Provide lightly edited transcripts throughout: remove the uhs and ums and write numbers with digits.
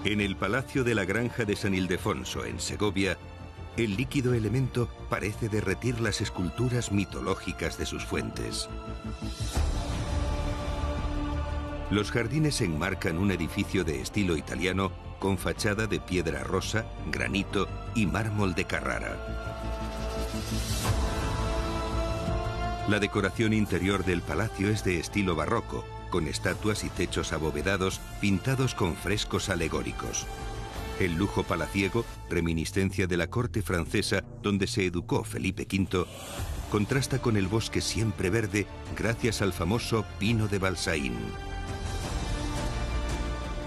En el Palacio de la Granja de San Ildefonso, en Segovia, el líquido elemento parece derretir las esculturas mitológicas de sus fuentes. Los jardines enmarcan un edificio de estilo italiano con fachada de piedra rosa, granito y mármol de Carrara. La decoración interior del palacio es de estilo barroco, con estatuas y techos abovedados pintados con frescos alegóricos. El lujo palaciego, reminiscencia de la corte francesa donde se educó Felipe V, contrasta con el bosque siempre verde gracias al famoso pino de Balsaín.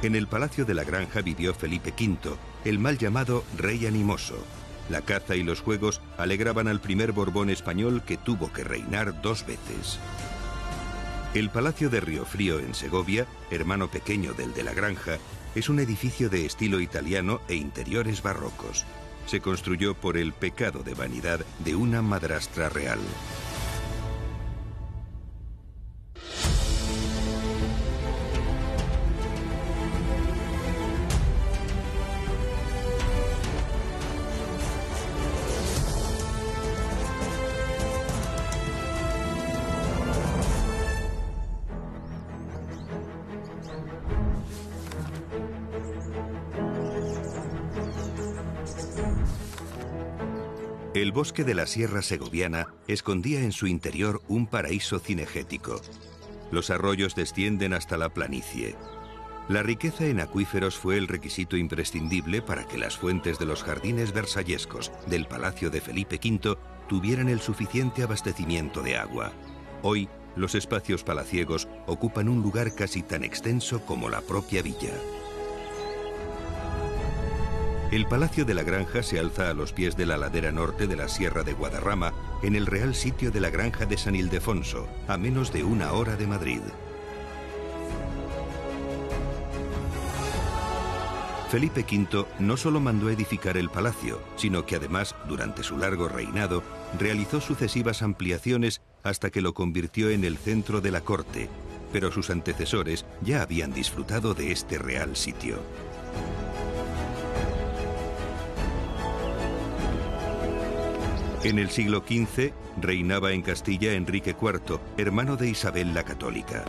En el Palacio de la Granja vivió Felipe V, el mal llamado Rey Animoso. La caza y los juegos alegraban al primer Borbón español que tuvo que reinar 2 veces. El Palacio de Riofrío en Segovia, hermano pequeño del de la Granja, es un edificio de estilo italiano e interiores barrocos. Se construyó por el pecado de vanidad de una madrastra real. El bosque de la Sierra Segoviana escondía en su interior un paraíso cinegético. Los arroyos descienden hasta la planicie. La riqueza en acuíferos fue el requisito imprescindible para que las fuentes de los jardines versallescos del Palacio de Felipe V tuvieran el suficiente abastecimiento de agua. Hoy, los espacios palaciegos ocupan un lugar casi tan extenso como la propia villa. El Palacio de la Granja se alza a los pies de la ladera norte de la Sierra de Guadarrama, en el real sitio de la Granja de San Ildefonso, a menos de 1 hora de Madrid. Felipe V no solo mandó edificar el palacio, sino que además, durante su largo reinado, realizó sucesivas ampliaciones hasta que lo convirtió en el centro de la corte, pero sus antecesores ya habían disfrutado de este real sitio. En el siglo XV reinaba en Castilla Enrique IV, hermano de Isabel la Católica.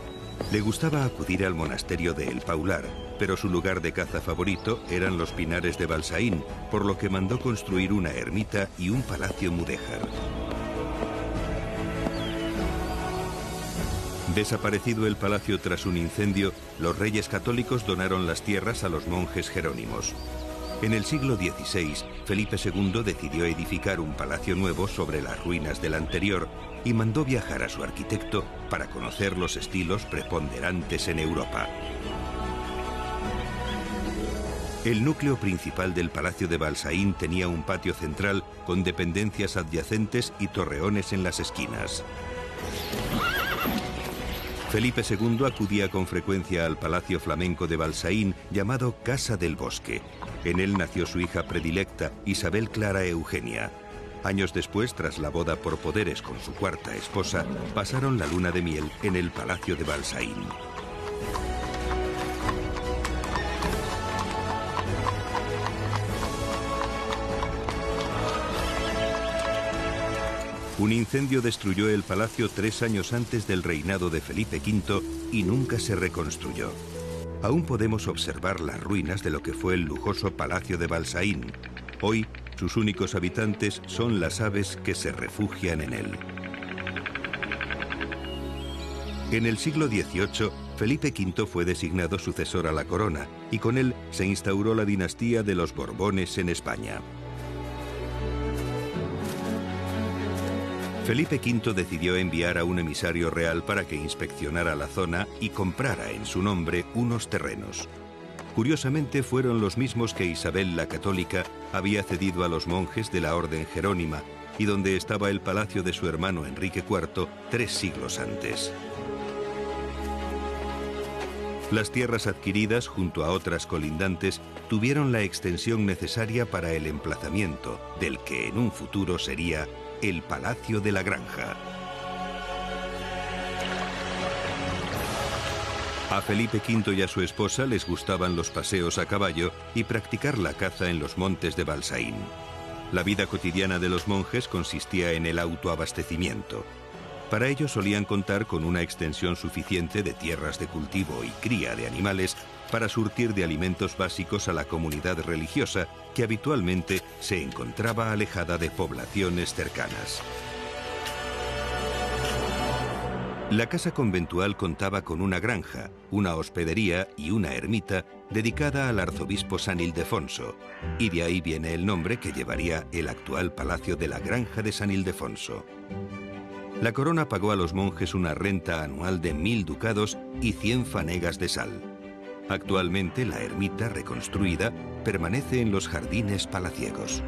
Le gustaba acudir al monasterio de El Paular, pero su lugar de caza favorito eran los pinares de Balsaín, por lo que mandó construir una ermita y un palacio mudéjar. Desaparecido el palacio tras un incendio, los reyes católicos donaron las tierras a los monjes jerónimos. En el siglo XVI, Felipe II decidió edificar un palacio nuevo sobre las ruinas del anterior y mandó viajar a su arquitecto para conocer los estilos preponderantes en Europa. El núcleo principal del Palacio de Balsaín tenía un patio central con dependencias adyacentes y torreones en las esquinas. Felipe II acudía con frecuencia al Palacio Flamenco de Balsaín, llamado Casa del Bosque. En él nació su hija predilecta, Isabel Clara Eugenia. Años después, tras la boda por poderes con su 4ª esposa, pasaron la luna de miel en el Palacio de Balsaín. Un incendio destruyó el palacio 3 años antes del reinado de Felipe V y nunca se reconstruyó. Aún podemos observar las ruinas de lo que fue el lujoso Palacio de Balsaín. Hoy, sus únicos habitantes son las aves que se refugian en él. En el siglo XVIII, Felipe V fue designado sucesor a la corona y con él se instauró la dinastía de los Borbones en España. Felipe V decidió enviar a un emisario real para que inspeccionara la zona y comprara en su nombre unos terrenos. Curiosamente fueron los mismos que Isabel la Católica había cedido a los monjes de la Orden Jerónima y donde estaba el palacio de su hermano Enrique IV 3 siglos antes. Las tierras adquiridas junto a otras colindantes tuvieron la extensión necesaria para el emplazamiento del que en un futuro sería el Palacio de la Granja. A Felipe V y a su esposa les gustaban los paseos a caballo y practicar la caza en los montes de Balsaín. La vida cotidiana de los monjes consistía en el autoabastecimiento. Para ello solían contar con una extensión suficiente de tierras de cultivo y cría de animales para surtir de alimentos básicos a la comunidad religiosa que habitualmente se encontraba alejada de poblaciones cercanas. La casa conventual contaba con una granja, una hospedería y una ermita dedicada al arzobispo San Ildefonso, y de ahí viene el nombre que llevaría el actual Palacio de la Granja de San Ildefonso. La corona pagó a los monjes una renta anual de 1000 ducados y 100 fanegas de sal. Actualmente la ermita, reconstruida, permanece en los jardines palaciegos.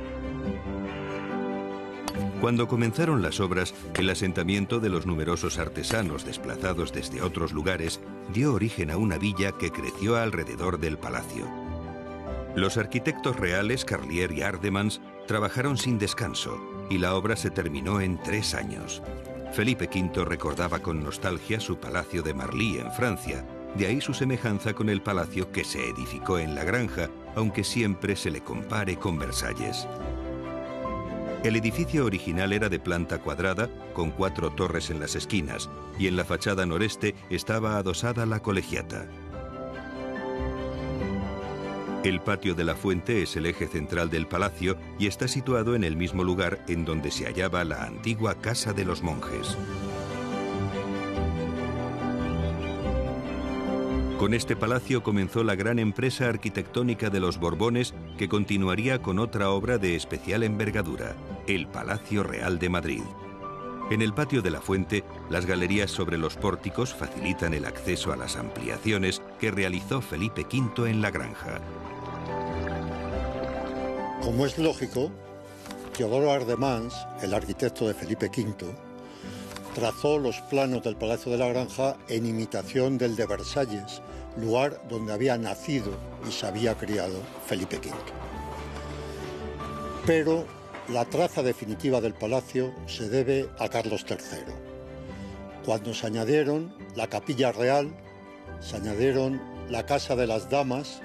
Cuando comenzaron las obras, el asentamiento de los numerosos artesanos desplazados desde otros lugares dio origen a una villa que creció alrededor del palacio. Los arquitectos reales Carlier y Ardemans trabajaron sin descanso y la obra se terminó en 3 años. Felipe V recordaba con nostalgia su palacio de Marly en Francia, de ahí su semejanza con el palacio que se edificó en la granja, aunque siempre se le compare con Versalles. El edificio original era de planta cuadrada, con 4 torres en las esquinas, y en la fachada noreste estaba adosada la colegiata. El patio de la fuente es el eje central del palacio y está situado en el mismo lugar en donde se hallaba la antigua casa de los monjes. Con este palacio comenzó la gran empresa arquitectónica de los Borbones, que continuaría con otra obra de especial envergadura, el Palacio Real de Madrid. En el patio de la fuente, las galerías sobre los pórticos facilitan el acceso a las ampliaciones que realizó Felipe V en la granja. Como es lógico, Teodoro Ardemans, el arquitecto de Felipe V, trazó los planos del Palacio de la Granja en imitación del de Versalles, lugar donde había nacido y se había criado Felipe V. Pero la traza definitiva del palacio se debe a Carlos III. Cuando se añadieron la Capilla Real, se añadieron la Casa de las Damas,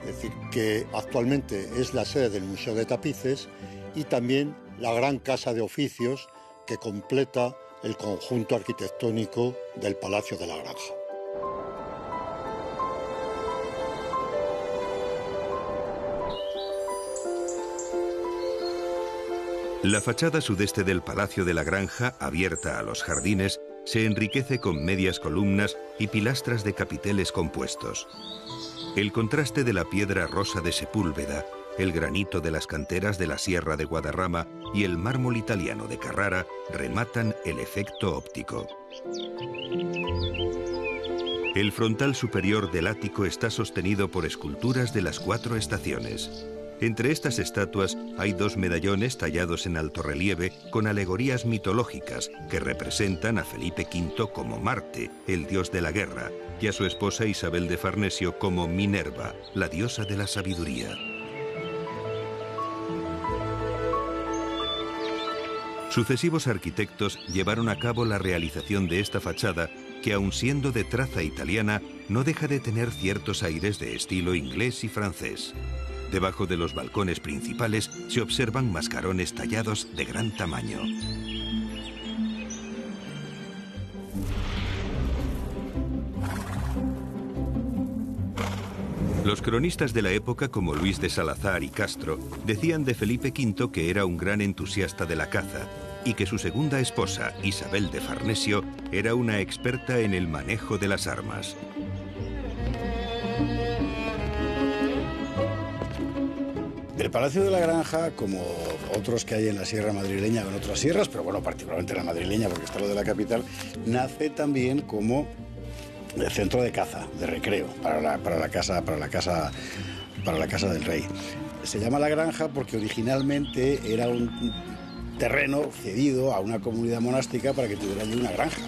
es decir, que actualmente es la sede del Museo de Tapices, y también la Gran Casa de Oficios, que completa el conjunto arquitectónico del Palacio de la Granja. La fachada sudeste del Palacio de la Granja, abierta a los jardines, se enriquece con medias columnas y pilastras de capiteles compuestos. El contraste de la piedra rosa de Sepúlveda, el granito de las canteras de la Sierra de Guadarrama y el mármol italiano de Carrara rematan el efecto óptico. El frontal superior del ático está sostenido por esculturas de las 4 estaciones. Entre estas estatuas hay 2 medallones tallados en altorrelieve con alegorías mitológicas que representan a Felipe V como Marte, el dios de la guerra, y a su esposa Isabel de Farnesio como Minerva, la diosa de la sabiduría. Sucesivos arquitectos llevaron a cabo la realización de esta fachada que, aun siendo de traza italiana, no deja de tener ciertos aires de estilo inglés y francés. Debajo de los balcones principales se observan mascarones tallados de gran tamaño. Los cronistas de la época, como Luis de Salazar y Castro, decían de Felipe V que era un gran entusiasta de la caza y que su segunda esposa, Isabel de Farnesio, era una experta en el manejo de las armas. El Palacio de la Granja, como otros que hay en la Sierra Madrileña o en otras sierras, pero bueno, particularmente la madrileña porque está lo de la capital, nace también como el centro de caza, de recreo, para la casa del rey. Se llama La Granja porque originalmente era un terreno cedido a una comunidad monástica para que tuviera allí una granja.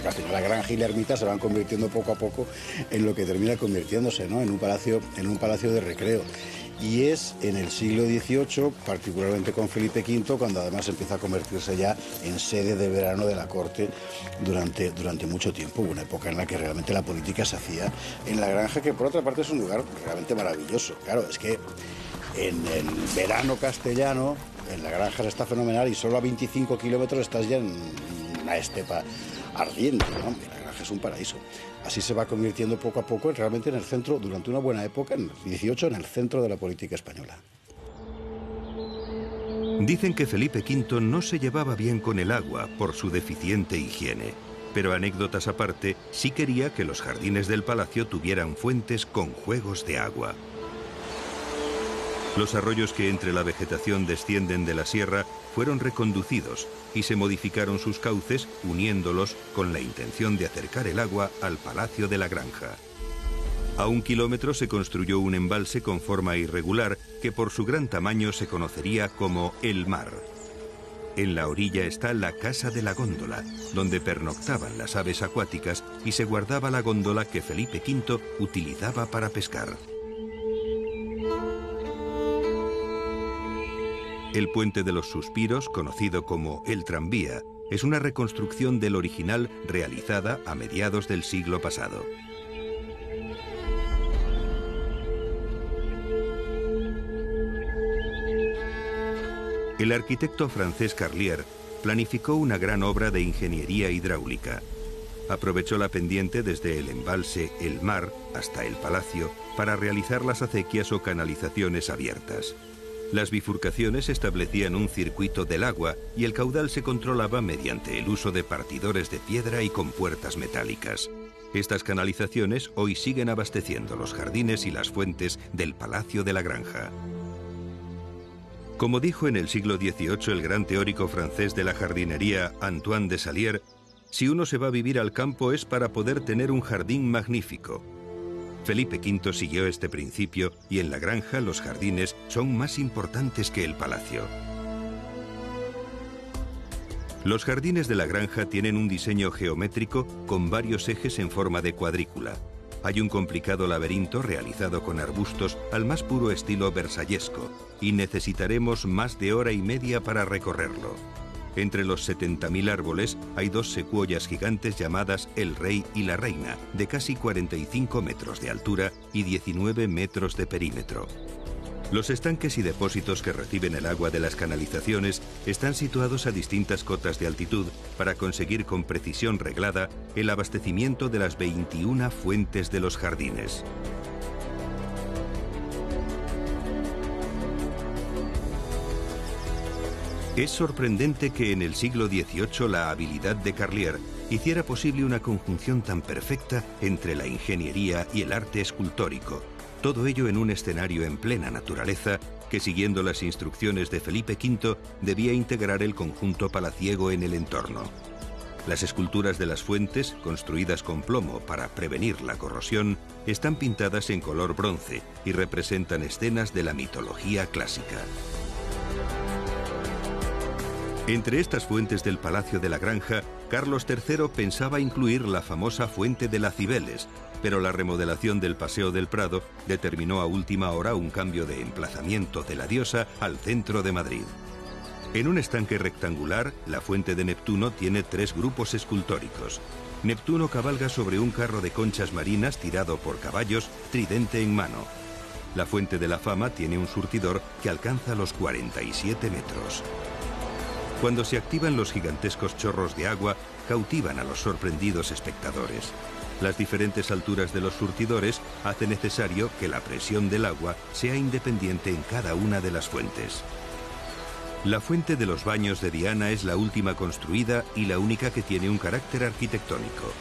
Al final la granja y la ermita se van convirtiendo poco a poco en lo que termina convirtiéndose, ¿no?, en un palacio de recreo. y es en el siglo XVIII, particularmente con Felipe V, cuando además empieza a convertirse ya en sede de verano de la corte durante mucho tiempo. Una época en la que realmente la política se hacía en la granja, que por otra parte es un lugar realmente maravilloso. Claro, es que en el verano castellano, en la granja se está fenomenal, y solo a 25 kilómetros estás ya en una estepa ardiente, ¿no? La granja es un paraíso. Así se va convirtiendo poco a poco realmente en el centro, durante una buena época, en el XVIII, en el centro de la política española. Dicen que Felipe V no se llevaba bien con el agua por su deficiente higiene, pero anécdotas aparte, sí quería que los jardines del palacio tuvieran fuentes con juegos de agua. Los arroyos que entre la vegetación descienden de la sierra fueron reconducidos y se modificaron sus cauces uniéndolos con la intención de acercar el agua al Palacio de la Granja. A 1 kilómetro se construyó un embalse con forma irregular que por su gran tamaño se conocería como el Mar. En la orilla está la Casa de la Góndola, donde pernoctaban las aves acuáticas y se guardaba la góndola que Felipe V utilizaba para pescar. El Puente de los Suspiros, conocido como el Tranvía, es una reconstrucción del original realizada a mediados del siglo pasado. El arquitecto francés Carlier planificó una gran obra de ingeniería hidráulica. Aprovechó la pendiente desde el embalse El Mar hasta el palacio para realizar las acequias o canalizaciones abiertas. Las bifurcaciones establecían un circuito del agua y el caudal se controlaba mediante el uso de partidores de piedra y compuertas metálicas. Estas canalizaciones hoy siguen abasteciendo los jardines y las fuentes del Palacio de la Granja. Como dijo en el siglo XVIII el gran teórico francés de la jardinería Antoine de Salière, si uno se va a vivir al campo es para poder tener un jardín magnífico. Felipe V siguió este principio y en la granja los jardines son más importantes que el palacio. Los jardines de la granja tienen un diseño geométrico con varios ejes en forma de cuadrícula. Hay un complicado laberinto realizado con arbustos al más puro estilo versallesco y necesitaremos más de hora y media para recorrerlo. Entre los 70.000 árboles hay 2 secuoyas gigantes llamadas El Rey y la Reina, de casi 45 metros de altura y 19 metros de perímetro. Los estanques y depósitos que reciben el agua de las canalizaciones están situados a distintas cotas de altitud para conseguir con precisión reglada el abastecimiento de las 21 fuentes de los jardines. Es sorprendente que en el siglo XVIII la habilidad de Carlier hiciera posible una conjunción tan perfecta entre la ingeniería y el arte escultórico, todo ello en un escenario en plena naturaleza que, siguiendo las instrucciones de Felipe V, debía integrar el conjunto palaciego en el entorno. Las esculturas de las fuentes, construidas con plomo para prevenir la corrosión, están pintadas en color bronce y representan escenas de la mitología clásica. Entre estas fuentes del Palacio de la Granja, Carlos III pensaba incluir la famosa Fuente de las Cibeles, pero la remodelación del Paseo del Prado determinó a última hora un cambio de emplazamiento de la diosa al centro de Madrid. En un estanque rectangular, la Fuente de Neptuno tiene 3 grupos escultóricos. Neptuno cabalga sobre un carro de conchas marinas tirado por caballos, tridente en mano. La Fuente de la Fama tiene un surtidor que alcanza los 47 metros. Cuando se activan los gigantescos chorros de agua, cautivan a los sorprendidos espectadores. Las diferentes alturas de los surtidores hacen necesario que la presión del agua sea independiente en cada una de las fuentes. La Fuente de los Baños de Diana es la última construida y la única que tiene un carácter arquitectónico.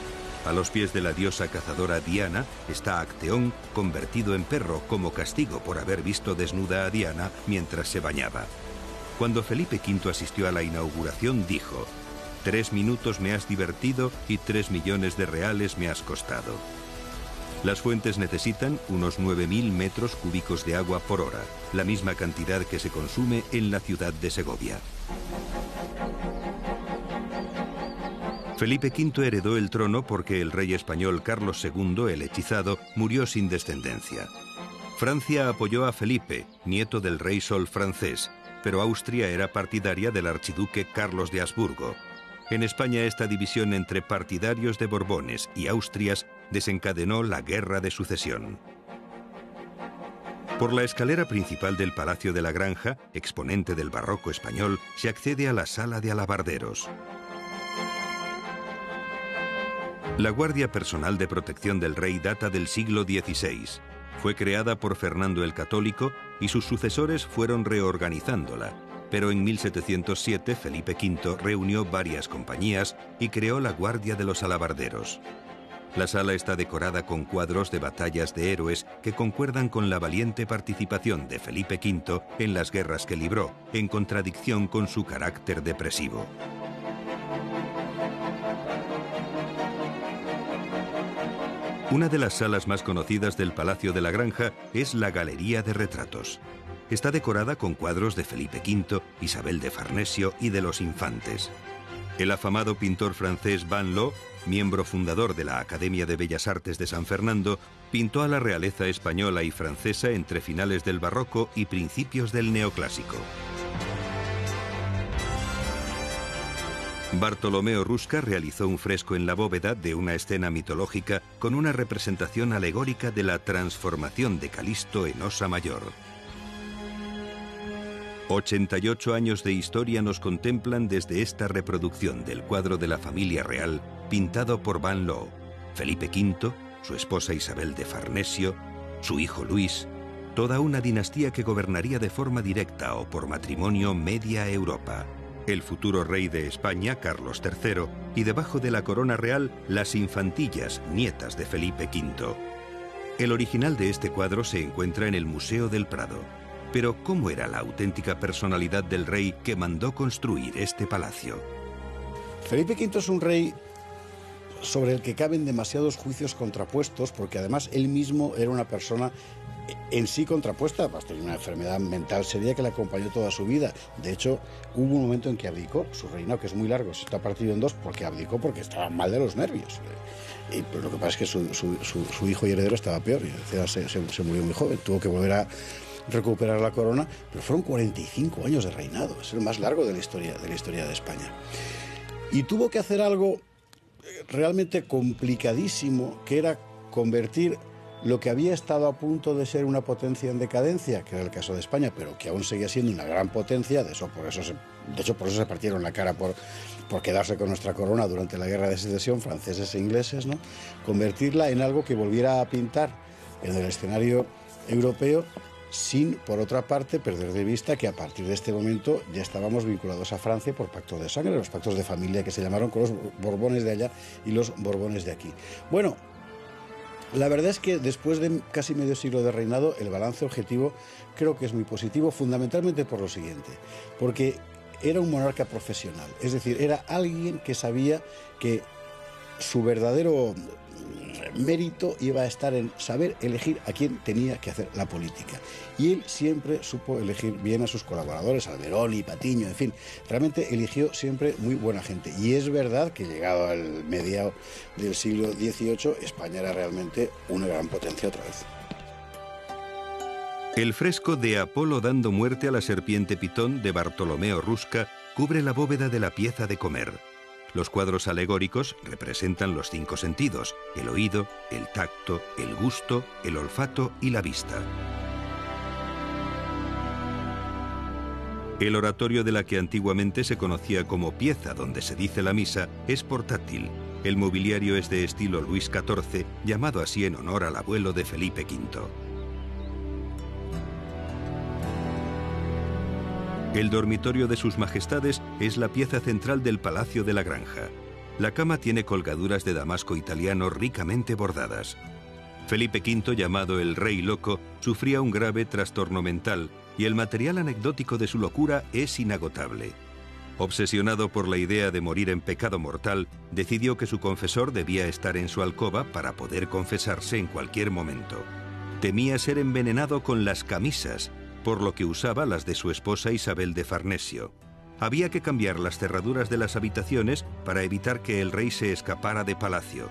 A los pies de la diosa cazadora Diana está Acteón, convertido en perro como castigo por haber visto desnuda a Diana mientras se bañaba. Cuando Felipe V asistió a la inauguración dijo: 3 minutos me has divertido y 3 millones de reales me has costado. Las fuentes necesitan unos 9.000 metros cúbicos de agua por hora, la misma cantidad que se consume en la ciudad de Segovia. Felipe V heredó el trono porque el rey español Carlos II, el hechizado, murió sin descendencia. Francia apoyó a Felipe, nieto del rey Sol francés, pero Austria era partidaria del archiduque Carlos de Habsburgo. En España esta división entre partidarios de Borbones y Austrias desencadenó la Guerra de Sucesión. Por la escalera principal del Palacio de la Granja, exponente del barroco español, se accede a la Sala de Alabarderos. La Guardia Personal de Protección del Rey data del siglo XVI. Fue creada por Fernando el Católico y sus sucesores fueron reorganizándola, pero en 1707 Felipe V reunió varias compañías y creó la Guardia de los Alabarderos. La sala está decorada con cuadros de batallas de héroes que concuerdan con la valiente participación de Felipe V en las guerras que libró, en contradicción con su carácter depresivo. Una de las salas más conocidas del Palacio de la Granja es la Galería de Retratos. Está decorada con cuadros de Felipe V, Isabel de Farnesio y de los infantes. El afamado pintor francés Van Loo, miembro fundador de la Academia de Bellas Artes de San Fernando, pintó a la realeza española y francesa entre finales del barroco y principios del neoclásico. Bartolomeo Rusca realizó un fresco en la bóveda de una escena mitológica con una representación alegórica de la transformación de Calisto en Osa Mayor. 88 años de historia nos contemplan desde esta reproducción del cuadro de la familia real pintado por Van Loo, Felipe V, su esposa Isabel de Farnesio, su hijo Luis, toda una dinastía que gobernaría de forma directa o por matrimonio media Europa. El futuro rey de España, Carlos III, y debajo de la corona real, las infantillas, nietas de Felipe V. El original de este cuadro se encuentra en el Museo del Prado. Pero, ¿cómo era la auténtica personalidad del rey que mandó construir este palacio? Felipe V es un rey sobre el que caben demasiados juicios contrapuestos, porque además él mismo era una persona en sí contrapuesta, pues tenía una enfermedad mental seria que le acompañó toda su vida. De hecho, hubo un momento en que abdicó. Su reinado, que es muy largo, se está partido en dos porque abdicó porque estaba mal de los nervios. Y pues lo que pasa es que su hijo y heredero estaba peor, y se murió muy joven, tuvo que volver a recuperar la corona, pero fueron 45 años de reinado, es el más largo de la historia de España. Y tuvo que hacer algo realmente complicadísimo, que era convertir lo que había estado a punto de ser una potencia en decadencia, que era el caso de España, pero que aún seguía siendo una gran potencia. De hecho, por eso se partieron la cara por quedarse con nuestra corona durante la Guerra de Secesión, franceses e ingleses, ¿no? Convertirla en algo que volviera a pintar en el escenario europeo, sin, por otra parte, perder de vista que a partir de este momento ya estábamos vinculados a Francia por pactos de sangre, los pactos de familia que se llamaron, con los Borbones de allá y los Borbones de aquí. Bueno, la verdad es que después de casi medio siglo de reinado, el balance objetivo creo que es muy positivo, fundamentalmente por lo siguiente, porque era un monarca profesional, es decir, era alguien que sabía que su verdadero mérito iba a estar en saber elegir a quién tenía que hacer la política. Y él siempre supo elegir bien a sus colaboradores, Alberoni, Patiño, en fin, realmente eligió siempre muy buena gente. Y es verdad que llegado al mediado del siglo XVIII, España era realmente una gran potencia otra vez. El fresco de Apolo dando muerte a la serpiente Pitón de Bartolomeo Rusca cubre la bóveda de la pieza de comer. Los cuadros alegóricos representan los 5 sentidos: el oído, el tacto, el gusto, el olfato y la vista. El oratorio de la que antiguamente se conocía como pieza donde se dice la misa es portátil. El mobiliario es de estilo Luis XIV, llamado así en honor al abuelo de Felipe V. El dormitorio de sus majestades es la pieza central del Palacio de la Granja. La cama tiene colgaduras de damasco italiano ricamente bordadas. Felipe V, llamado el Rey Loco, sufría un grave trastorno mental y el material anecdótico de su locura es inagotable. Obsesionado por la idea de morir en pecado mortal, decidió que su confesor debía estar en su alcoba para poder confesarse en cualquier momento. Temía ser envenenado con las camisas, por lo que usaba las de su esposa Isabel de Farnesio. Había que cambiar las cerraduras de las habitaciones para evitar que el rey se escapara de palacio.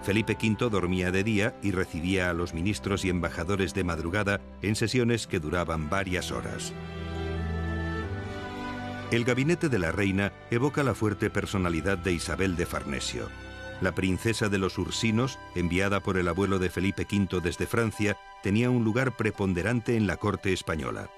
Felipe V dormía de día y recibía a los ministros y embajadores de madrugada en sesiones que duraban varias horas. El gabinete de la reina evoca la fuerte personalidad de Isabel de Farnesio. La princesa de los Ursinos, enviada por el abuelo de Felipe V desde Francia, tenía un lugar preponderante en la corte española.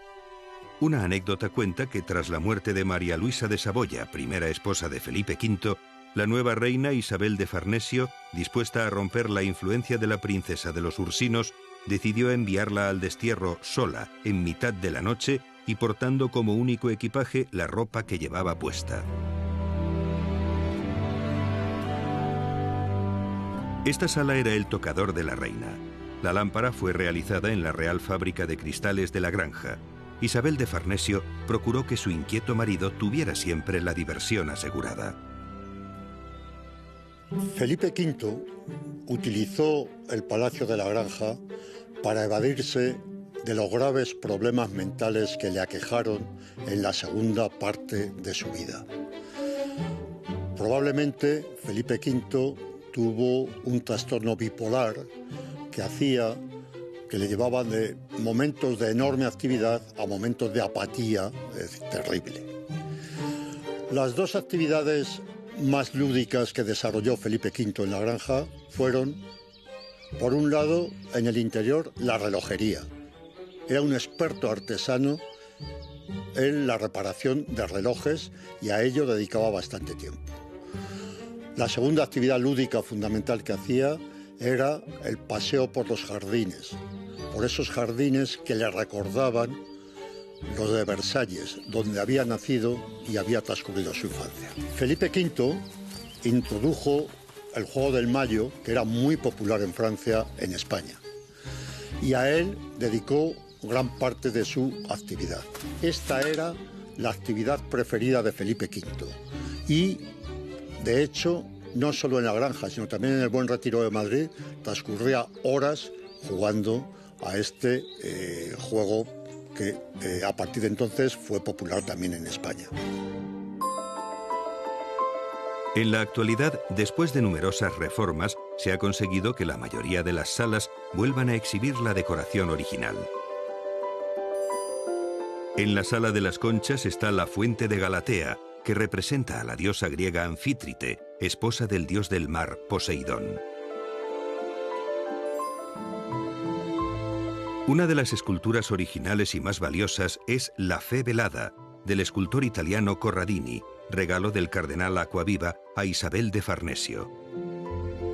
Una anécdota cuenta que tras la muerte de María Luisa de Saboya, primera esposa de Felipe V, la nueva reina Isabel de Farnesio, dispuesta a romper la influencia de la princesa de los Ursinos, decidió enviarla al destierro sola, en mitad de la noche, y portando como único equipaje la ropa que llevaba puesta. Esta sala era el tocador de la reina. La lámpara fue realizada en la Real Fábrica de Cristales de la Granja. Isabel de Farnesio procuró que su inquieto marido tuviera siempre la diversión asegurada. Felipe V utilizó el Palacio de la Granja para evadirse de los graves problemas mentales que le aquejaron en la segunda parte de su vida. Probablemente Felipe V tuvo un trastorno bipolar que hacía que le llevaban de momentos de enorme actividad a momentos de apatía terrible. Las dos actividades más lúdicas que desarrolló Felipe V en la Granja fueron, por un lado, en el interior, la relojería. Era un experto artesano en la reparación de relojes y a ello dedicaba bastante tiempo. La segunda actividad lúdica fundamental que hacía era el paseo por los jardines, por esos jardines que le recordaban los de Versalles, donde había nacido y había transcurrido su infancia. Felipe V introdujo el juego del Mayo, que era muy popular en Francia, en España, y a él dedicó gran parte de su actividad. Esta era la actividad preferida de Felipe V y, de hecho, no solo en la Granja, sino también en el Buen Retiro de Madrid, transcurría horas jugando a este juego que a partir de entonces fue popular también en España. En la actualidad, después de numerosas reformas, se ha conseguido que la mayoría de las salas vuelvan a exhibir la decoración original. En la Sala de las Conchas está la Fuente de Galatea, que representa a la diosa griega Anfítrite, esposa del dios del mar, Poseidón. Una de las esculturas originales y más valiosas es La Fe Velada, del escultor italiano Corradini, regalo del cardenal Acquaviva a Isabel de Farnesio.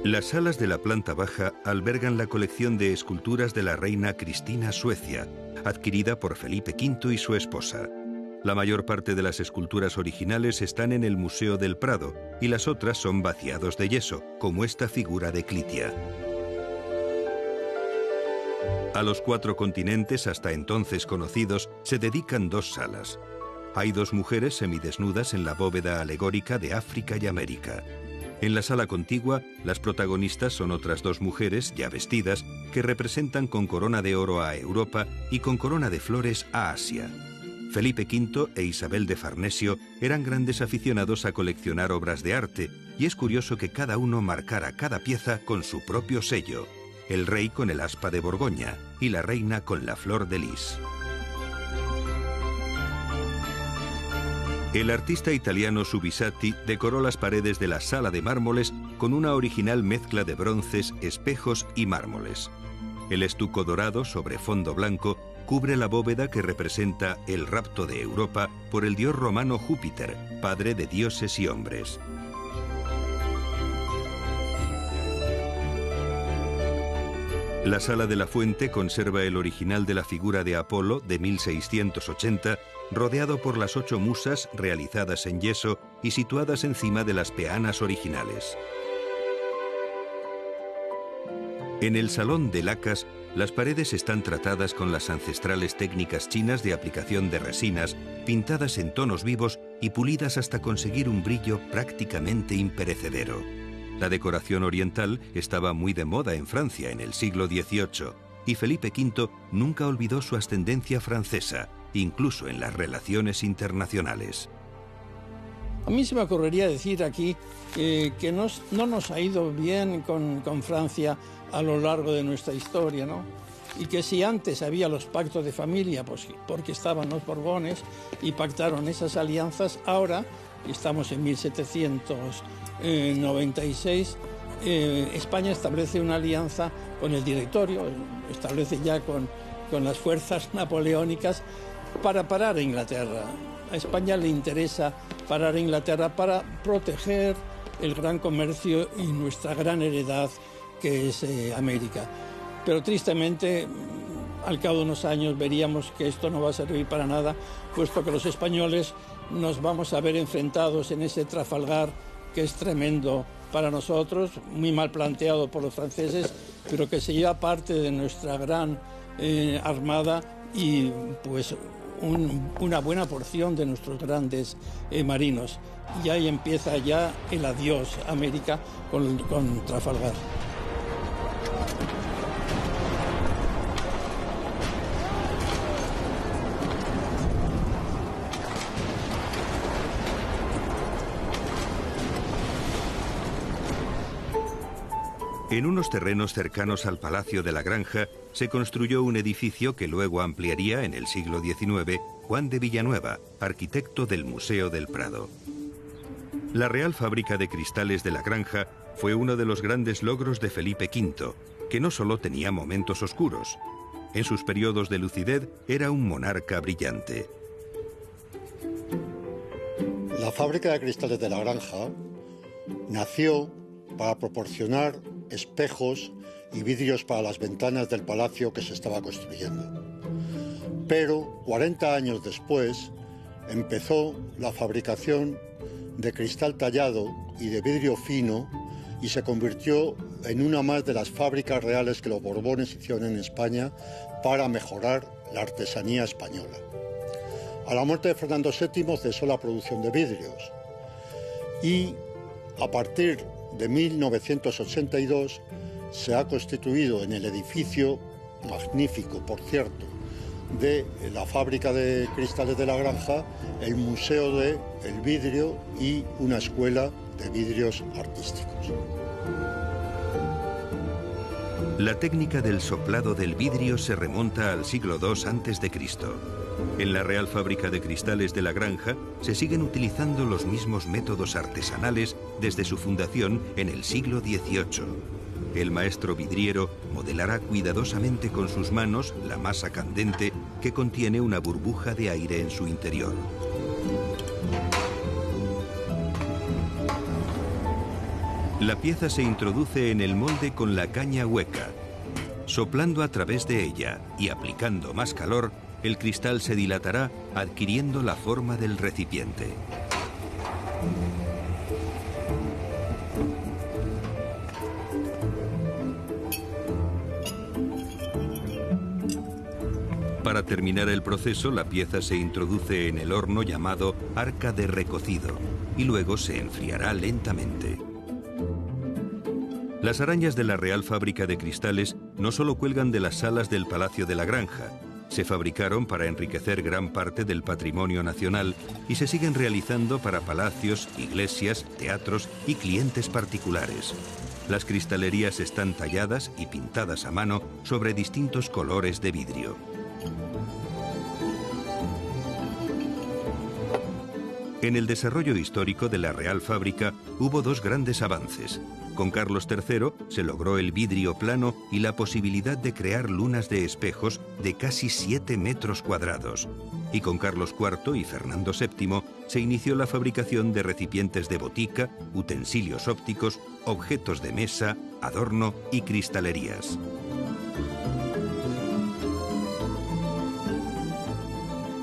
Las salas de la planta baja albergan la colección de esculturas de la reina Cristina Suecia, adquirida por Felipe V y su esposa. La mayor parte de las esculturas originales están en el Museo del Prado y las otras son vaciados de yeso, como esta figura de Clitia. A los 4 continentes hasta entonces conocidos se dedican 2 salas. Hay 2 mujeres semidesnudas en la bóveda alegórica de África y América. En la sala contigua, las protagonistas son otras 2 mujeres, ya vestidas, que representan con corona de oro a Europa y con corona de flores a Asia. Felipe V e Isabel de Farnesio eran grandes aficionados a coleccionar obras de arte, y es curioso que cada uno marcara cada pieza con su propio sello. El rey con el aspa de Borgoña y la reina con la flor de lis. El artista italiano Subisati decoró las paredes de la sala de mármoles con una original mezcla de bronces, espejos y mármoles. El estuco dorado sobre fondo blanco cubre la bóveda que representa el rapto de Europa por el dios romano Júpiter, padre de dioses y hombres. La Sala de la Fuente conserva el original de la figura de Apolo de 1680, rodeado por las 8 musas realizadas en yeso y situadas encima de las peanas originales. En el Salón de Lacas, las paredes están tratadas con las ancestrales técnicas chinas de aplicación de resinas, pintadas en tonos vivos y pulidas hasta conseguir un brillo prácticamente imperecedero. La decoración oriental estaba muy de moda en Francia en el siglo XVIII y Felipe V nunca olvidó su ascendencia francesa, incluso en las relaciones internacionales. A mí se me ocurriría decir aquí que no nos ha ido bien con Francia a lo largo de nuestra historia, ¿no? Y que si antes había los pactos de familia, pues porque estaban los Borbones y pactaron esas alianzas, ahora, estamos en 1796, España establece una alianza con el Directorio, establece ya con las fuerzas napoleónicas para parar a Inglaterra. A España le interesa parar a Inglaterra para proteger el gran comercio y nuestra gran heredad que es América. Pero tristemente, al cabo de unos años veríamos que esto no va a servir para nada, puesto que los españoles nos vamos a ver enfrentados en ese Trafalgar que es tremendo para nosotros, muy mal planteado por los franceses, pero que se lleva parte de nuestra gran armada y pues una buena porción de nuestros grandes marinos. Y ahí empieza ya el adiós a América con Trafalgar. En unos terrenos cercanos al Palacio de la Granja se construyó un edificio que luego ampliaría en el siglo XIX Juan de Villanueva, arquitecto del Museo del Prado. La Real Fábrica de Cristales de la Granja fue uno de los grandes logros de Felipe V, que no solo tenía momentos oscuros. En sus periodos de lucidez era un monarca brillante. La Fábrica de Cristales de la Granja nació para proporcionar espejos y vidrios para las ventanas del palacio que se estaba construyendo. Pero 40 años después empezó la fabricación de cristal tallado y de vidrio fino y se convirtió en una más de las fábricas reales que los Borbones hicieron en España para mejorar la artesanía española. A la muerte de Fernando VII cesó la producción de vidrios y a partir de 1982 se ha constituido en el edificio, magnífico por cierto, de la Fábrica de Cristales de la Granja, el Museo del Vidrio y una escuela de vidrios artísticos. La técnica del soplado del vidrio se remonta al siglo II a.C. En la Real Fábrica de Cristales de la Granja se siguen utilizando los mismos métodos artesanales desde su fundación en el siglo XVIII. El maestro vidriero modelará cuidadosamente con sus manos la masa candente que contiene una burbuja de aire en su interior. La pieza se introduce en el molde con la caña hueca. Soplando a través de ella y aplicando más calor, el cristal se dilatará adquiriendo la forma del recipiente. Para terminar el proceso, la pieza se introduce en el horno llamado arca de recocido y luego se enfriará lentamente. Las arañas de la Real Fábrica de Cristales no solo cuelgan de las salas del Palacio de la Granja, se fabricaron para enriquecer gran parte del patrimonio nacional y se siguen realizando para palacios, iglesias, teatros y clientes particulares. Las cristalerías están talladas y pintadas a mano sobre distintos colores de vidrio. En el desarrollo histórico de la Real Fábrica hubo dos grandes avances. Con Carlos III se logró el vidrio plano y la posibilidad de crear lunas de espejos de casi 7 metros cuadrados. Y con Carlos IV y Fernando VII se inició la fabricación de recipientes de botica, utensilios ópticos, objetos de mesa, adorno y cristalerías.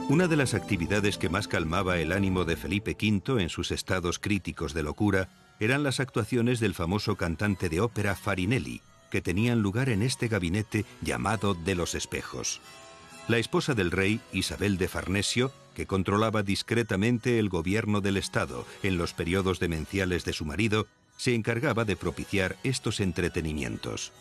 Una de las actividades que más calmaba el ánimo de Felipe V en sus estados críticos de locura eran las actuaciones del famoso cantante de ópera Farinelli, que tenían lugar en este gabinete llamado de los espejos. La esposa del rey, Isabel de Farnesio, que controlaba discretamente el gobierno del Estado en los periodos demenciales de su marido, se encargaba de propiciar estos entretenimientos.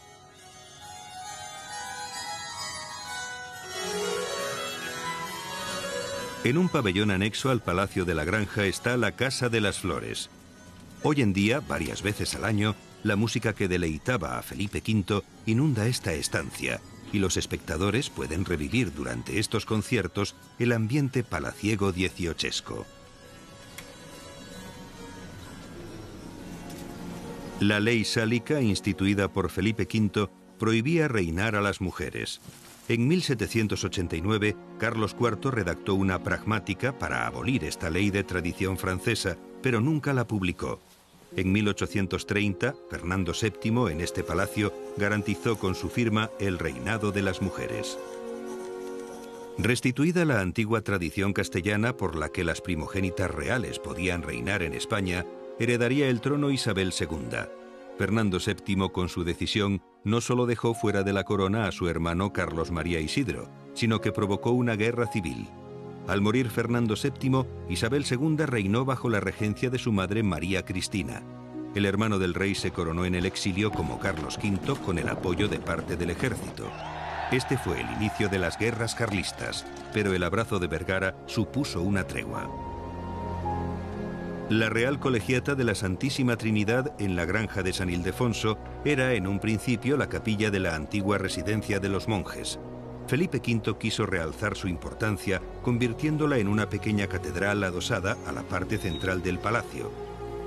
En un pabellón anexo al Palacio de la Granja está la Casa de las Flores. Hoy en día, varias veces al año, la música que deleitaba a Felipe V inunda esta estancia y los espectadores pueden revivir durante estos conciertos el ambiente palaciego dieciochesco. La ley sálica, instituida por Felipe V, prohibía reinar a las mujeres. En 1789, Carlos IV redactó una pragmática para abolir esta ley de tradición francesa, pero nunca la publicó. En 1830, Fernando VII, en este palacio, garantizó con su firma el reinado de las mujeres. Restituida la antigua tradición castellana por la que las primogénitas reales podían reinar en España, heredaría el trono Isabel II. Fernando VII, con su decisión, no solo dejó fuera de la corona a su hermano Carlos María Isidro, sino que provocó una guerra civil. Al morir Fernando VII, Isabel II reinó bajo la regencia de su madre María Cristina. El hermano del rey se coronó en el exilio como Carlos V con el apoyo de parte del ejército. Este fue el inicio de las guerras carlistas, pero el abrazo de Vergara supuso una tregua. La Real Colegiata de la Santísima Trinidad en la Granja de San Ildefonso era en un principio la capilla de la antigua residencia de los monjes. Felipe V quiso realzar su importancia convirtiéndola en una pequeña catedral adosada a la parte central del palacio.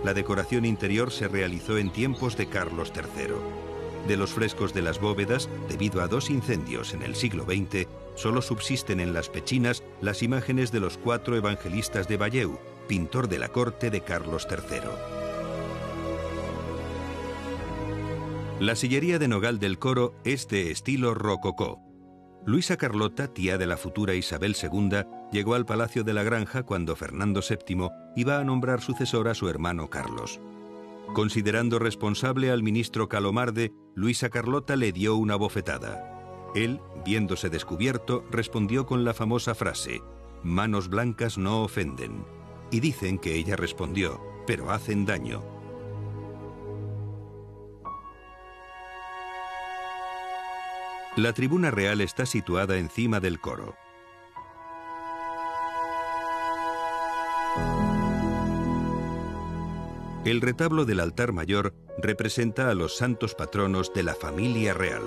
La decoración interior se realizó en tiempos de Carlos III. De los frescos de las bóvedas, debido a 2 incendios en el siglo XX, solo subsisten en las pechinas las imágenes de los 4 evangelistas de Bayeux, pintor de la corte de Carlos III. La sillería de nogal del coro es de estilo rococó. Luisa Carlota, tía de la futura Isabel II, llegó al Palacio de la Granja cuando Fernando VII iba a nombrar sucesor a su hermano Carlos. Considerando responsable al ministro Calomarde, Luisa Carlota le dio una bofetada. Él, viéndose descubierto, respondió con la famosa frase: «Manos blancas no ofenden». Y dicen que ella respondió: «Pero hacen daño». La tribuna real está situada encima del coro. El retablo del altar mayor representa a los santos patronos de la familia real.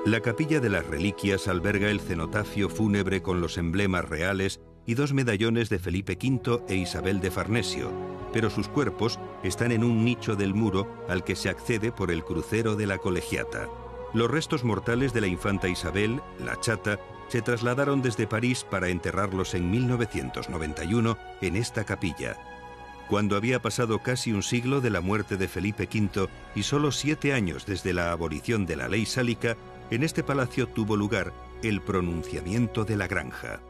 La capilla de las reliquias alberga el cenotafio fúnebre con los emblemas reales y 2 medallones de Felipe V e Isabel de Farnesio, pero sus cuerpos están en un nicho del muro al que se accede por el crucero de la Colegiata. Los restos mortales de la infanta Isabel, la Chata, se trasladaron desde París para enterrarlos en 1991 en esta capilla. Cuando había pasado casi un siglo de la muerte de Felipe V y solo 7 años desde la abolición de la ley sálica, en este palacio tuvo lugar el pronunciamiento de la Granja.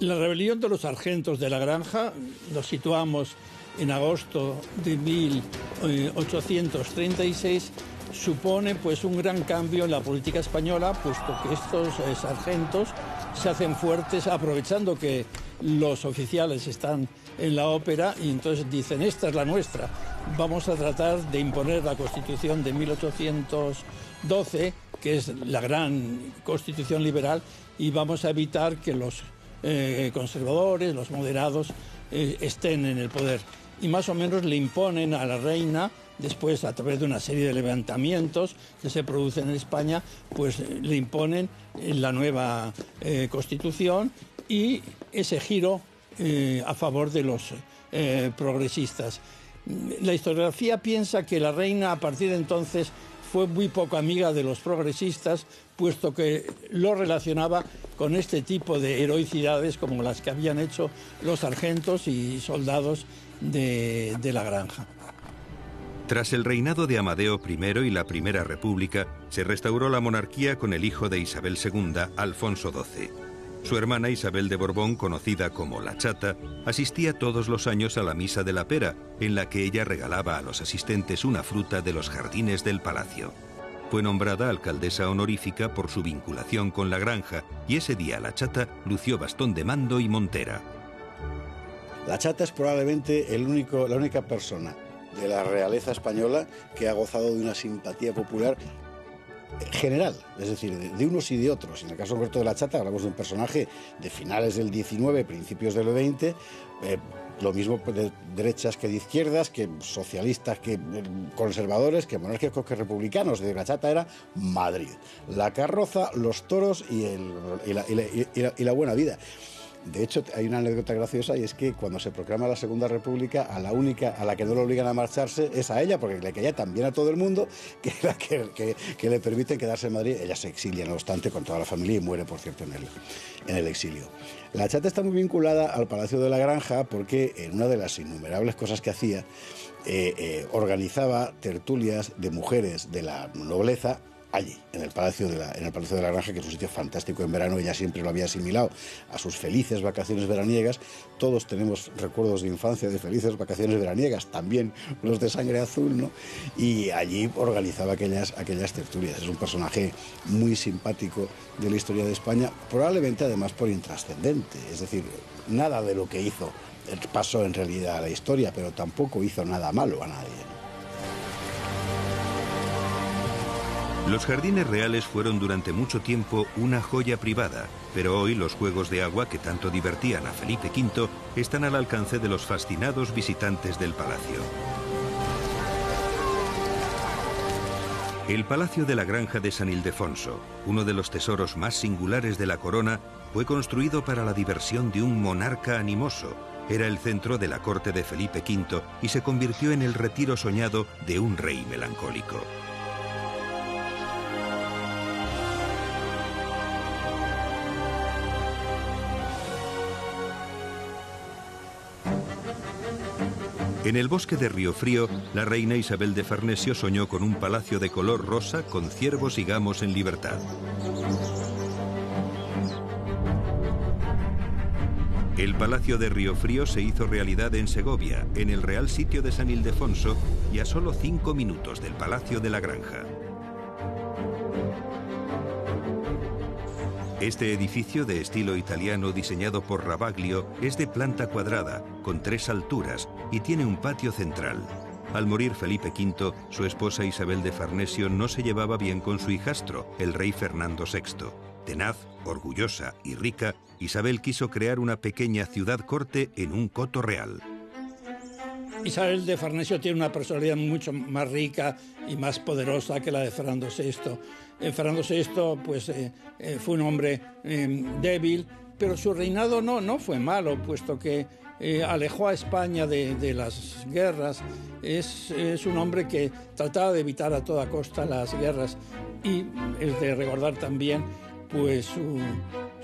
La rebelión de los sargentos de la Granja nos situamos en agosto de 1836, supone pues un gran cambio en la política española, puesto que estos sargentos se hacen fuertes aprovechando que los oficiales están en la ópera y entonces dicen: esta es la nuestra, vamos a tratar de imponer la Constitución de 1812, que es la gran Constitución liberal, y vamos a evitar que los conservadores, los moderados, estén en el poder. Y más o menos le imponen a la reina, después a través de una serie de levantamientos que se producen en España, pues le imponen la nueva Constitución y ese giro a favor de los progresistas. La historiografía piensa que la reina a partir de entonces fue muy poco amiga de los progresistas, puesto que lo relacionaba con este tipo de heroicidades como las que habían hecho los sargentos y soldados de la Granja. Tras el reinado de Amadeo I y la Primera República, se restauró la monarquía con el hijo de Isabel II, Alfonso XII. Su hermana Isabel de Borbón, conocida como la Chata, asistía todos los años a la Misa de la Pera, en la que ella regalaba a los asistentes una fruta de los jardines del palacio. Fue nombrada alcaldesa honorífica por su vinculación con la Granja, y ese día la Chata lució bastón de mando y montera. La Chata es probablemente la única persona de la realeza española que ha gozado de una simpatía popular general, es decir, de unos y de otros. En el caso concreto de la chata hablamos de un personaje de finales del 19, principios del 20, lo mismo de derechas que de izquierdas, que socialistas, que conservadores, que monárquicos, que republicanos. De la chata era Madrid, la carroza, los toros y la buena vida. De hecho, hay una anécdota graciosa, y es que cuando se proclama la Segunda República, a la única a la que no le obligan a marcharse es a ella, porque le caía tan bien a todo el mundo que le permiten quedarse en Madrid. Ella se exilia, no obstante, con toda la familia, y muere, por cierto, en el exilio. La chata está muy vinculada al Palacio de la Granja porque en una de las innumerables cosas que hacía, organizaba tertulias de mujeres de la nobleza allí, en el Palacio de la Granja, que es un sitio fantástico en verano. Ella siempre lo había asimilado a sus felices vacaciones veraniegas. Todos tenemos recuerdos de infancia de felices vacaciones veraniegas, también los de sangre azul, ¿no? Y allí organizaba aquellas tertulias. Es un personaje muy simpático de la historia de España, probablemente además por intrascendente. Es decir, nada de lo que hizo pasó en realidad a la historia, pero tampoco hizo nada malo a nadie, ¿no? Los jardines reales fueron durante mucho tiempo una joya privada, pero hoy los juegos de agua que tanto divertían a Felipe V están al alcance de los fascinados visitantes del palacio. El Palacio de la Granja de San Ildefonso, uno de los tesoros más singulares de la corona, fue construido para la diversión de un monarca animoso. Era el centro de la corte de Felipe V y se convirtió en el retiro soñado de un rey melancólico. En el bosque de Riofrío, la reina Isabel de Farnesio soñó con un palacio de color rosa con ciervos y gamos en libertad. El palacio de Riofrío se hizo realidad en Segovia, en el Real Sitio de San Ildefonso, y a solo 5 minutos del Palacio de la Granja. Este edificio de estilo italiano diseñado por Ravaglio es de planta cuadrada, con 3 alturas, y tiene un patio central. Al morir Felipe V, su esposa Isabel de Farnesio no se llevaba bien con su hijastro, el rey Fernando VI. Tenaz, orgullosa y rica, Isabel quiso crear una pequeña ciudad-corte en un coto real. Isabel de Farnesio tiene una personalidad mucho más rica y más poderosa que la de Fernando VI. Fernando VI pues, fue un hombre débil, pero su reinado no fue malo, puesto que alejó a España de las guerras. Es un hombre que trataba de evitar a toda costa las guerras, y es de recordar también pues,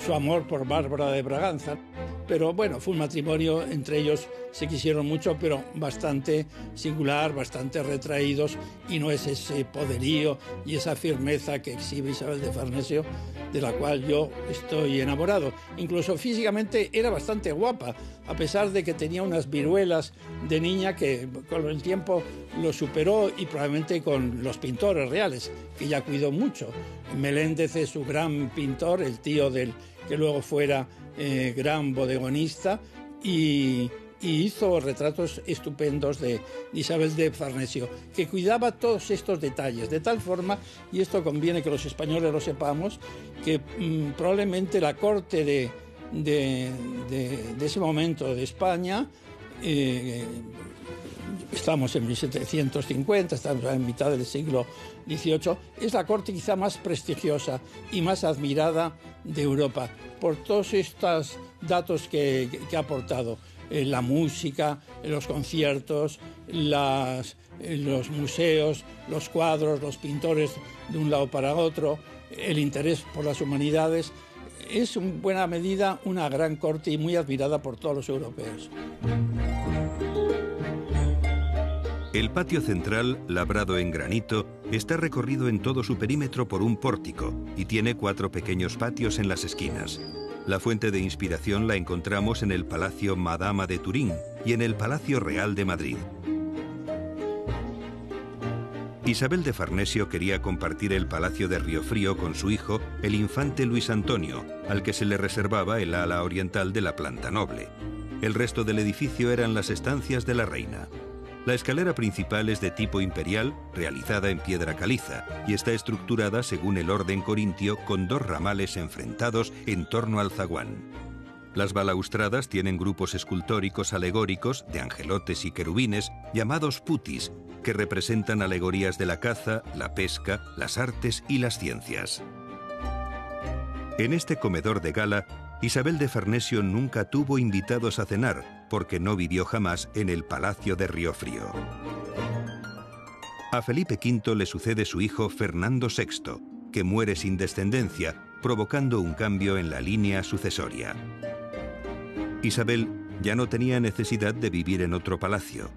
su amor por Bárbara de Braganza. Pero bueno, fue un matrimonio, entre ellos se quisieron mucho, pero bastante singular, bastante retraídos, y no es ese poderío y esa firmeza que exhibe Isabel de Farnesio, de la cual yo estoy enamorado. Incluso físicamente era bastante guapa, a pesar de que tenía unas viruelas de niña que con el tiempo lo superó, y probablemente con los pintores reales, que ya cuidó mucho. Meléndez es su gran pintor, el tío del que luego fuera gran bodegonista, y hizo retratos estupendos de Isabel de Farnesio, que cuidaba todos estos detalles, de tal forma, y esto conviene que los españoles lo sepamos, que probablemente la corte de ese momento de España, estamos en 1750, estamos en mitad del siglo XVIII, es la corte quizá más prestigiosa y más admirada de Europa, por todos estos datos que ha aportado. La música, los conciertos, los museos, los cuadros, los pintores de un lado para otro, el interés por las humanidades. Es en buena medida una gran corte y muy admirada por todos los europeos. El patio central, labrado en granito, está recorrido en todo su perímetro por un pórtico y tiene 4 pequeños patios en las esquinas. La fuente de inspiración la encontramos en el Palacio Madama de Turín y en el Palacio Real de Madrid. Isabel de Farnesio quería compartir el Palacio de Riofrío con su hijo, el infante Luis Antonio, al que se le reservaba el ala oriental de la planta noble. El resto del edificio eran las estancias de la reina. La escalera principal es de tipo imperial, realizada en piedra caliza, y está estructurada según el orden corintio con 2 ramales enfrentados en torno al zaguán. Las balaustradas tienen grupos escultóricos alegóricos de angelotes y querubines llamados putis, que representan alegorías de la caza, la pesca, las artes y las ciencias. En este comedor de gala, Isabel de Farnesio nunca tuvo invitados a cenar, porque no vivió jamás en el Palacio de Riofrío. A Felipe V le sucede su hijo Fernando VI, que muere sin descendencia, provocando un cambio en la línea sucesoria. Isabel ya no tenía necesidad de vivir en otro palacio.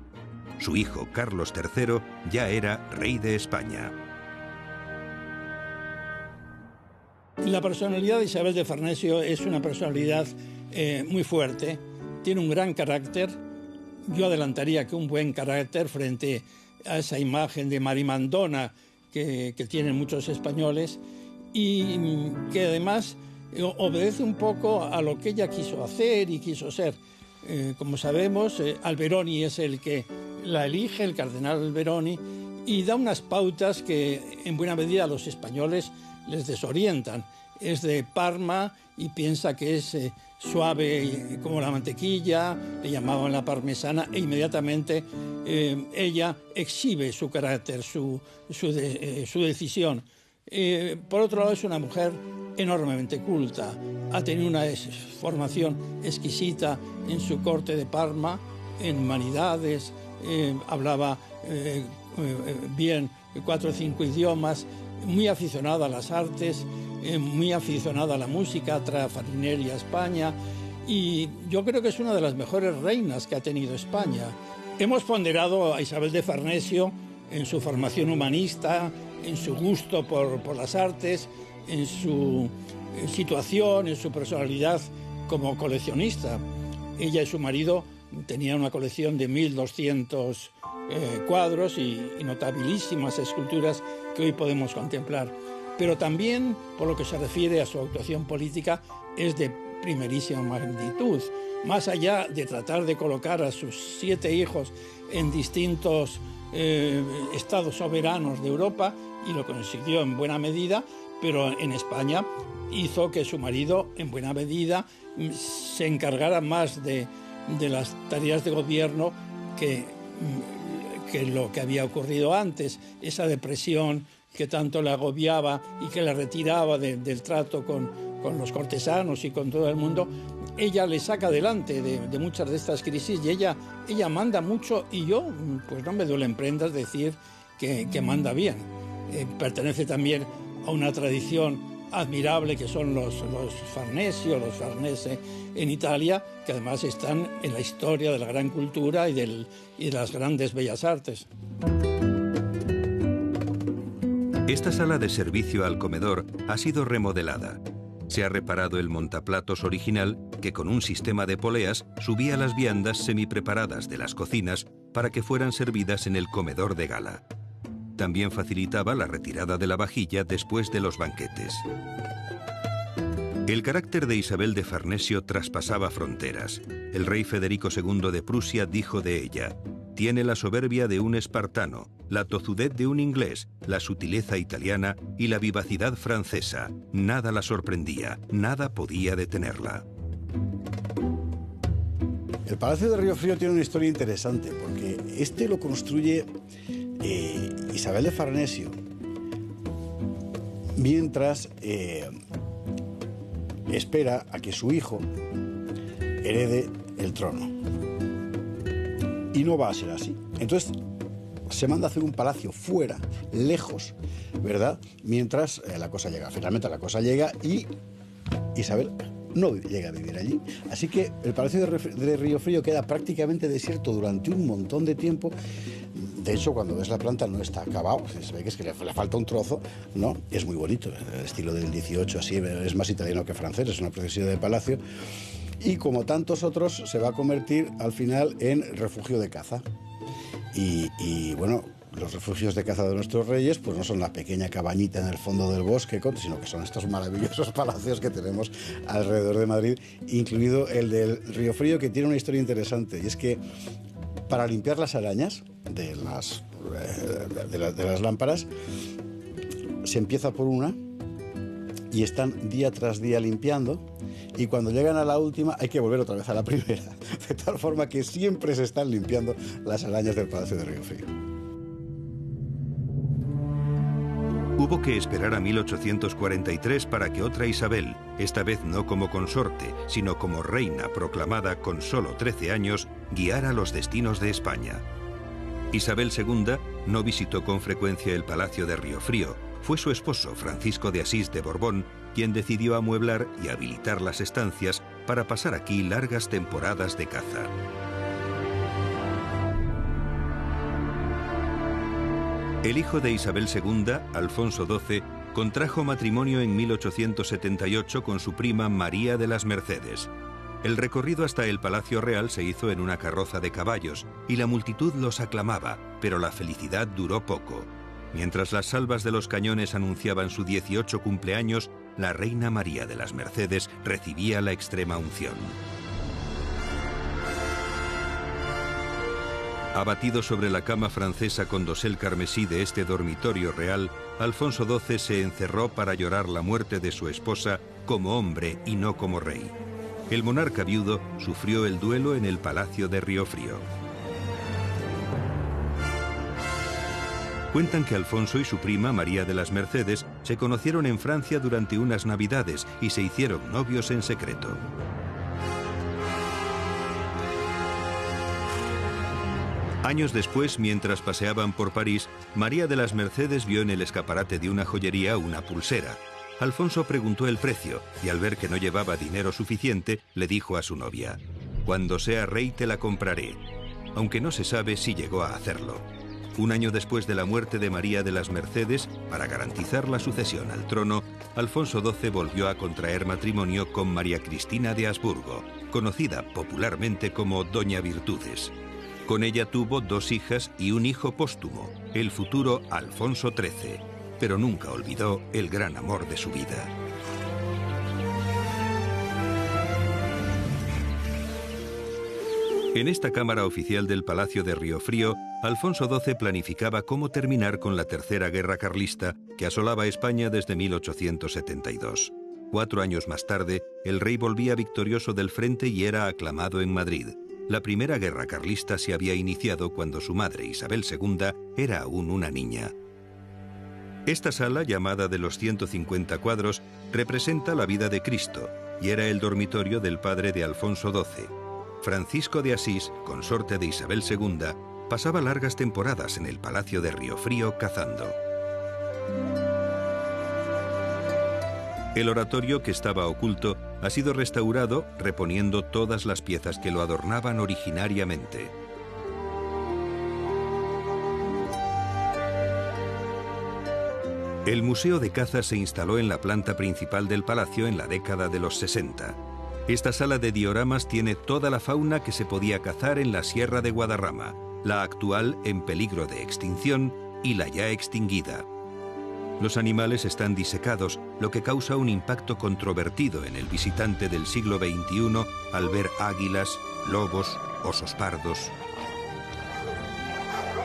Su hijo Carlos III ya era rey de España. La personalidad de Isabel de Farnesio es una personalidad muy fuerte, tiene un gran carácter. Yo adelantaría que un buen carácter frente a esa imagen de Marimandona que tienen muchos españoles y que además obedece un poco a lo que ella quiso hacer y quiso ser. Como sabemos, Alberoni es el que la elige, el cardenal Alberoni, y da unas pautas que en buena medida a los españoles les desorientan. Es de Parma y piensa que es suave como la mantequilla, le llamaban la parmesana, e inmediatamente ella exhibe su carácter, su decisión. Por otro lado, es una mujer enormemente culta, ha tenido una formación exquisita en su corte de Parma, en humanidades, hablaba bien 4 o 5 idiomas, muy aficionada a las artes, muy aficionada a la música, trae a Farinelli a España, y yo creo que es una de las mejores reinas que ha tenido España. Hemos ponderado a Isabel de Farnesio en su formación humanista, en su gusto por las artes, en su situación, en su personalidad como coleccionista. Ella y su marido tenían una colección de 1.200 cuadros y notabilísimas esculturas que hoy podemos contemplar. Pero también, por lo que se refiere a su actuación política, es de primerísima magnitud. Más allá de tratar de colocar a sus 7 hijos en distintos estados soberanos de Europa, y lo consiguió en buena medida, pero en España hizo que su marido, en buena medida, se encargara más de las tareas de gobierno que lo que había ocurrido antes. Esa depresión que tanto le agobiaba y que le retiraba del trato con los cortesanos y con todo el mundo, ella le saca adelante de muchas de estas crisis, y ella manda mucho, y yo pues no me duele en prendas decir que manda bien. Pertenece también a una tradición admirable que son los Farnesio, los Farnese en Italia, que además están en la historia de la gran cultura y de las grandes bellas artes. Esta sala de servicio al comedor ha sido remodelada. Se ha reparado el montaplatos original, que con un sistema de poleas subía las viandas semipreparadas de las cocinas para que fueran servidas en el comedor de gala. También facilitaba la retirada de la vajilla después de los banquetes. El carácter de Isabel de Farnesio traspasaba fronteras. El rey Federico II de Prusia dijo de ella: tiene la soberbia de un espartano, la tozudez de un inglés, la sutileza italiana y la vivacidad francesa. Nada la sorprendía, nada podía detenerla. El Palacio de Riofrío tiene una historia interesante, porque este lo construye Isabel de Farnesio mientras espera a que su hijo herede el trono. Y no va a ser así. Entonces se manda a hacer un palacio fuera, lejos, ¿verdad? Mientras la cosa llega. Finalmente la cosa llega y Isabel no llega a vivir allí. Así que el Palacio de Riofrío queda prácticamente desierto durante un montón de tiempo. De hecho, cuando ves la planta no está acabado, se ve que es que le falta un trozo, ¿no? Es muy bonito, el estilo del 18, así, es más italiano que francés, es una preciosidad de palacio. Y como tantos otros, se va a convertir al final en refugio de caza. Y bueno, los refugios de caza de nuestros reyes pues no son la pequeña cabañita en el fondo del bosque, sino que son estos maravillosos palacios que tenemos alrededor de Madrid, incluido el del Riofrío, que tiene una historia interesante, y es que Para limpiar las arañas de las lámparas, se empieza por una y están día tras día limpiando, y cuando llegan a la última hay que volver otra vez a la primera, de tal forma que siempre se están limpiando las arañas del Palacio de Riofrío. Hubo que esperar a 1843 para que otra Isabel, esta vez no como consorte, sino como reina proclamada con solo 13 años, guiara los destinos de España. Isabel II no visitó con frecuencia el Palacio de Riofrío. Fue su esposo, Francisco de Asís de Borbón, quien decidió amueblar y habilitar las estancias para pasar aquí largas temporadas de caza. El hijo de Isabel II, Alfonso XII, contrajo matrimonio en 1878 con su prima María de las Mercedes. El recorrido hasta el Palacio Real se hizo en una carroza de caballos y la multitud los aclamaba, pero la felicidad duró poco. Mientras las salvas de los cañones anunciaban su 18 cumpleaños, la reina María de las Mercedes recibía la extrema unción. Abatido sobre la cama francesa con dosel carmesí de este dormitorio real, Alfonso XII se encerró para llorar la muerte de su esposa como hombre y no como rey. El monarca viudo sufrió el duelo en el Palacio de Riofrío. Cuentan que Alfonso y su prima María de las Mercedes se conocieron en Francia durante unas navidades y se hicieron novios en secreto. Años después, mientras paseaban por París, María de las Mercedes vio en el escaparate de una joyería una pulsera. Alfonso preguntó el precio y al ver que no llevaba dinero suficiente, le dijo a su novia: «Cuando sea rey te la compraré», aunque no se sabe si llegó a hacerlo. Un año después de la muerte de María de las Mercedes, para garantizar la sucesión al trono, Alfonso XII volvió a contraer matrimonio con María Cristina de Habsburgo, conocida popularmente como Doña Virtudes. Con ella tuvo 2 hijas y un hijo póstumo, el futuro Alfonso XIII, pero nunca olvidó el gran amor de su vida. En esta cámara oficial del Palacio de Riofrío, Alfonso XII planificaba cómo terminar con la Tercera Guerra Carlista que asolaba España desde 1872. 4 años más tarde, el rey volvía victorioso del frente y era aclamado en Madrid. La Primera Guerra Carlista se había iniciado cuando su madre, Isabel II, era aún una niña. Esta sala, llamada de los 150 cuadros, representa la vida de Cristo y era el dormitorio del padre de Alfonso XII. Francisco de Asís, consorte de Isabel II, pasaba largas temporadas en el Palacio de Riofrío cazando. El oratorio, que estaba oculto, ha sido restaurado reponiendo todas las piezas que lo adornaban originariamente. El Museo de Caza se instaló en la planta principal del palacio en la década de los 60. Esta sala de dioramas tiene toda la fauna que se podía cazar en la Sierra de Guadarrama, la actual en peligro de extinción y la ya extinguida. Los animales están disecados, lo que causa un impacto controvertido en el visitante del siglo XXI al ver águilas, lobos, osos pardos.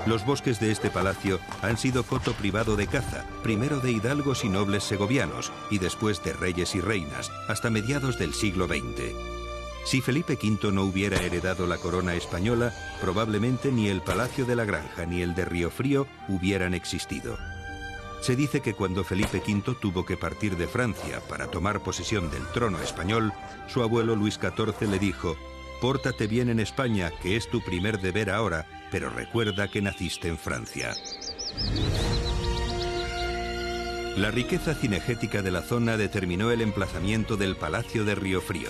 Los bosques de este palacio han sido coto privado de caza, primero de hidalgos y nobles segovianos y después de reyes y reinas, hasta mediados del siglo XX. Si Felipe V no hubiera heredado la corona española, probablemente ni el Palacio de la Granja ni el de Riofrío hubieran existido. Se dice que cuando Felipe V tuvo que partir de Francia para tomar posesión del trono español, su abuelo Luis XIV le dijo: «Pórtate bien en España, que es tu primer deber ahora, pero recuerda que naciste en Francia». La riqueza cinegética de la zona determinó el emplazamiento del Palacio de Riofrío.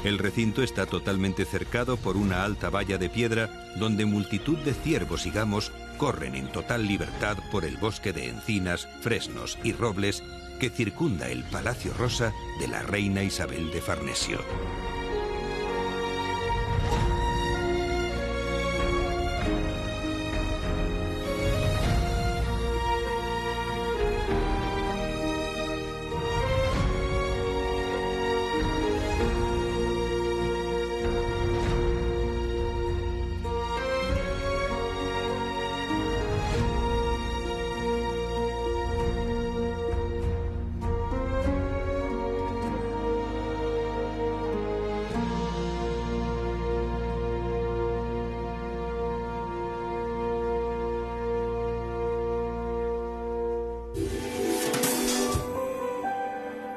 El recinto está totalmente cercado por una alta valla de piedra donde multitud de ciervos y gamos corren en total libertad por el bosque de encinas, fresnos y robles que circunda el Palacio Rosa de la reina Isabel de Farnesio.